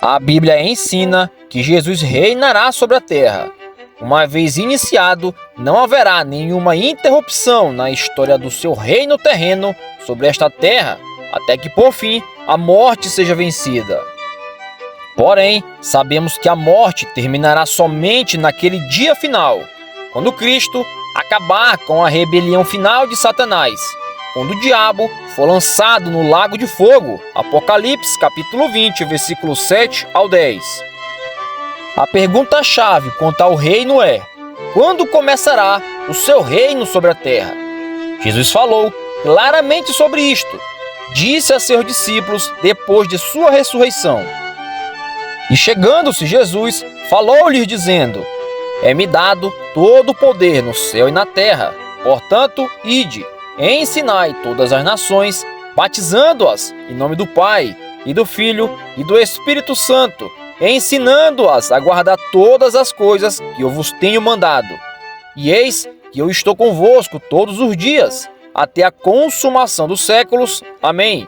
A Bíblia ensina que Jesus reinará sobre a terra. Uma vez iniciado, não haverá nenhuma interrupção na história do seu reino terreno sobre esta terra, até que, por fim, a morte seja vencida. Porém, sabemos que a morte terminará somente naquele dia final, quando Cristo acabar com a rebelião final de Satanás, quando o diabo for lançado no lago de fogo. Apocalipse capítulo 20, versículos 7 ao 10. A pergunta-chave quanto ao reino é: quando começará o seu reino sobre a terra? Jesus falou claramente sobre isto. Disse a seus discípulos depois de sua ressurreição. E chegando-se Jesus, falou-lhes dizendo: É-me dado todo o poder no céu e na terra. Portanto, ide, ensinai todas as nações, batizando-as em nome do Pai, e do Filho, e do Espírito Santo, ensinando-as a guardar todas as coisas que eu vos tenho mandado. E eis que eu estou convosco todos os dias, até a consumação dos séculos. Amém.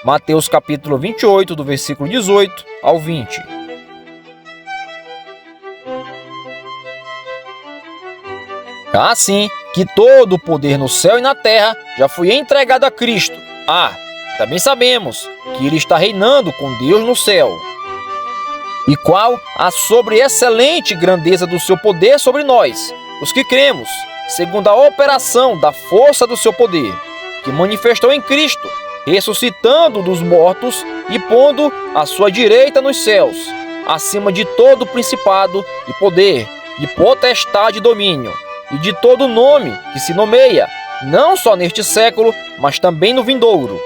Mateus capítulo 28, do versículo 18 ao 20. Assim que todo o poder no céu e na terra já foi entregado a Cristo. Também sabemos que Ele está reinando com Deus no céu. E qual a sobreexcelente grandeza do seu poder sobre nós, os que cremos, segundo a operação da força do seu poder, que manifestou em Cristo, ressuscitando dos mortos e pondo à sua direita nos céus, acima de todo principado e poder, de potestade e domínio, e de todo nome que se nomeia, não só neste século, mas também no vindouro.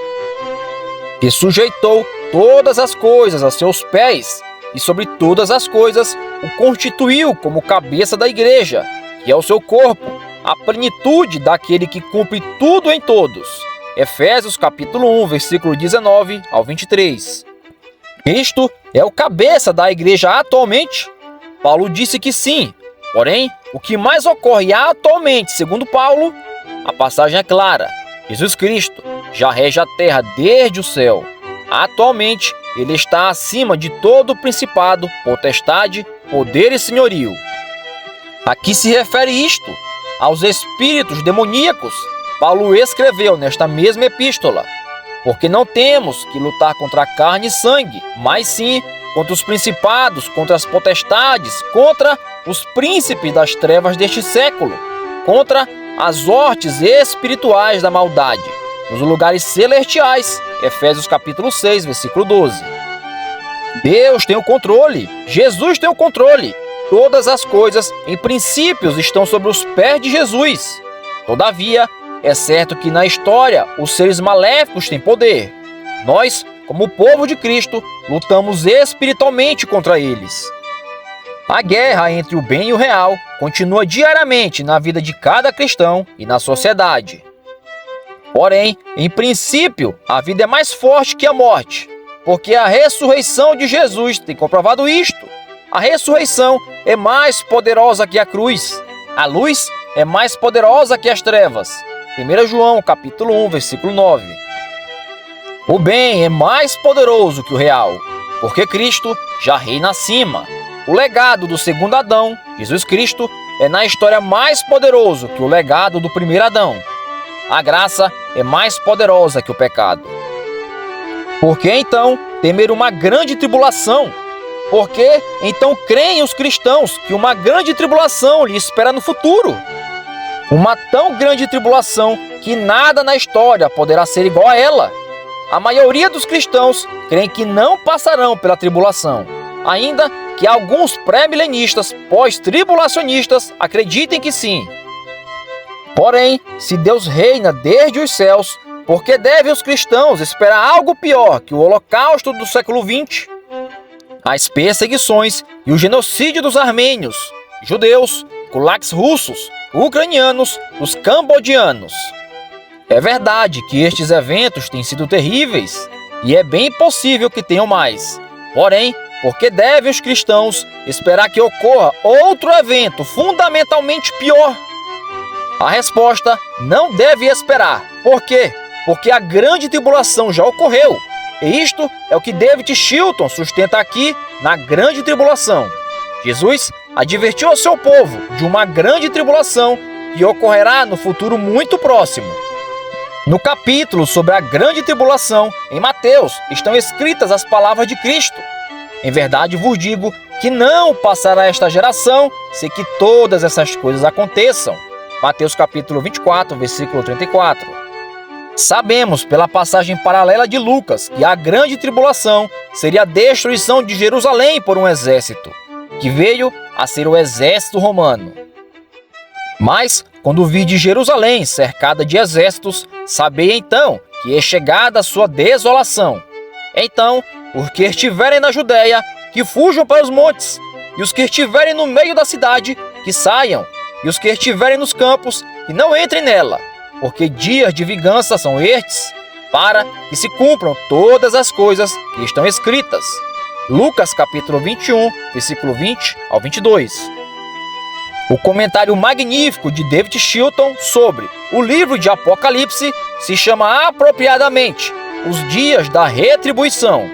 Que sujeitou todas as coisas a seus pés, e sobre todas as coisas o constituiu como cabeça da igreja, que é o seu corpo, a plenitude daquele que cumpre tudo em todos. Efésios capítulo 1, versículo 19 ao 23. Cristo é o cabeça da igreja atualmente? Paulo disse que sim. Porém, o que mais ocorre atualmente, segundo Paulo, a passagem é clara: Jesus Cristo já rege a terra desde o céu. Atualmente, Ele está acima de todo principado, potestade, poder e senhorio. A que se refere isto? Aos espíritos demoníacos. Paulo escreveu nesta mesma epístola: porque não temos que lutar contra a carne e sangue, mas sim contra os principados, contra as potestades, contra os príncipes das trevas deste século, contra as hortes espirituais da maldade, nos lugares celestiais. Efésios capítulo 6, versículo 12. Deus tem o controle, Jesus tem o controle. Todas as coisas, em princípios, estão sobre os pés de Jesus. Todavia, é certo que na história os seres maléficos têm poder. Nós, como povo de Cristo, lutamos espiritualmente contra eles. A guerra entre o bem e o real continua diariamente na vida de cada cristão e na sociedade. Porém, em princípio, a vida é mais forte que a morte, porque a ressurreição de Jesus tem comprovado isto. A ressurreição é mais poderosa que a cruz. A luz é mais poderosa que as trevas. 1 João capítulo 1, versículo 9. O bem é mais poderoso que o real, porque Cristo já reina acima. O legado do segundo Adão, Jesus Cristo, é na história mais poderoso que o legado do primeiro Adão. A graça é mais poderosa que o pecado. Por que então temer uma grande tribulação? Por que então creem os cristãos que uma grande tribulação lhe espera no futuro? Uma tão grande tribulação que nada na história poderá ser igual a ela. A maioria dos cristãos creem que não passarão pela tribulação, ainda que alguns pré-milenistas, pós-tribulacionistas, acreditem que sim. Porém, se Deus reina desde os céus, por que devem os cristãos esperar algo pior que o holocausto do século XX? As perseguições e o genocídio dos armênios, judeus, kulaks russos, ucranianos, os cambodianos. É verdade que estes eventos têm sido terríveis, e é bem possível que tenham mais. Porém, por que devem os cristãos esperar que ocorra outro evento fundamentalmente pior? A resposta: não deve esperar. Por quê? Porque a grande tribulação já ocorreu. E isto é o que David Chilton sustenta aqui na grande tribulação. Jesus advertiu ao seu povo de uma grande tribulação que ocorrerá no futuro muito próximo. No capítulo sobre a grande tribulação, em Mateus, estão escritas as palavras de Cristo. Em verdade vos digo que não passará esta geração sem que todas essas coisas aconteçam. Mateus capítulo 24, versículo 34. Sabemos pela passagem paralela de Lucas que a grande tribulação seria a destruição de Jerusalém por um exército, que veio a ser o exército romano. Mas, quando vide Jerusalém cercada de exércitos, sabei então que é chegada a sua desolação. Então, os que estiverem na Judéia, que fujam para os montes, e os que estiverem no meio da cidade, que saiam, e os que estiverem nos campos, que não entrem nela, porque dias de vingança são estes, para que se cumpram todas as coisas que estão escritas. Lucas capítulo 21, versículo 20 ao 22. O comentário magnífico de David Chilton sobre o livro de Apocalipse se chama apropriadamente Os Dias da Retribuição.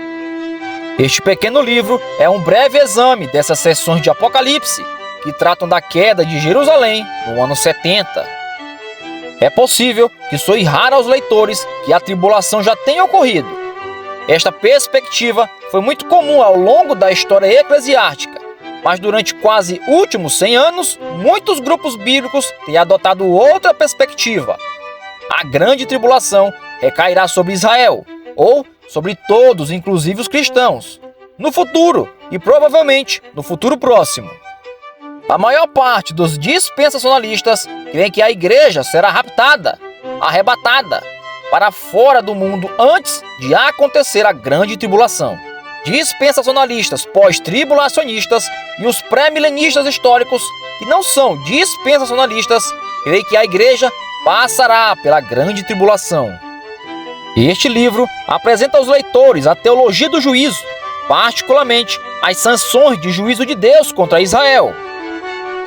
Este pequeno livro é um breve exame dessas seções de Apocalipse que tratam da queda de Jerusalém no ano 70. É possível que soe raro aos leitores que a tribulação já tenha ocorrido. Esta perspectiva foi muito comum ao longo da história eclesiástica, mas durante quase últimos 100 anos, muitos grupos bíblicos têm adotado outra perspectiva. A grande tribulação recairá sobre Israel, ou sobre todos, inclusive os cristãos, no futuro e provavelmente no futuro próximo. A maior parte dos dispensacionalistas creem que a igreja será raptada, arrebatada, para fora do mundo antes de acontecer a grande tribulação. Dispensacionalistas pós-tribulacionistas e os pré-milenistas históricos, que não são dispensacionalistas, creem que a igreja passará pela grande tribulação. Este livro apresenta aos leitores a teologia do juízo, particularmente as sanções de juízo de Deus contra Israel.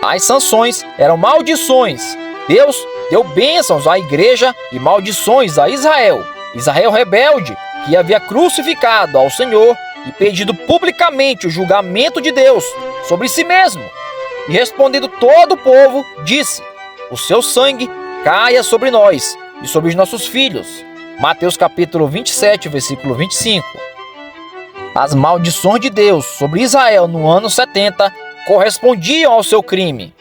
As sanções eram maldições. Deus deu bênçãos à igreja e maldições a Israel. Israel rebelde, que havia crucificado ao Senhor e pedido publicamente o julgamento de Deus sobre si mesmo. E respondendo todo o povo, disse: o seu sangue caia sobre nós e sobre os nossos filhos. Mateus capítulo 27, versículo 25. As maldições de Deus sobre Israel no ano 70 correspondiam ao seu crime,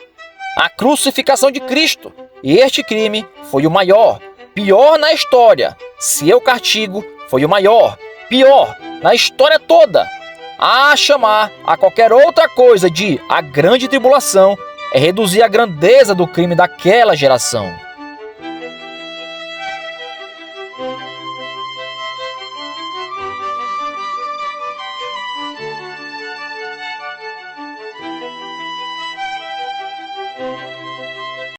a crucificação de Cristo. E este crime foi o maior, pior na história. Seu castigo foi o maior, pior na história toda. A chamar a qualquer outra coisa de a grande tribulação é reduzir a grandeza do crime daquela geração.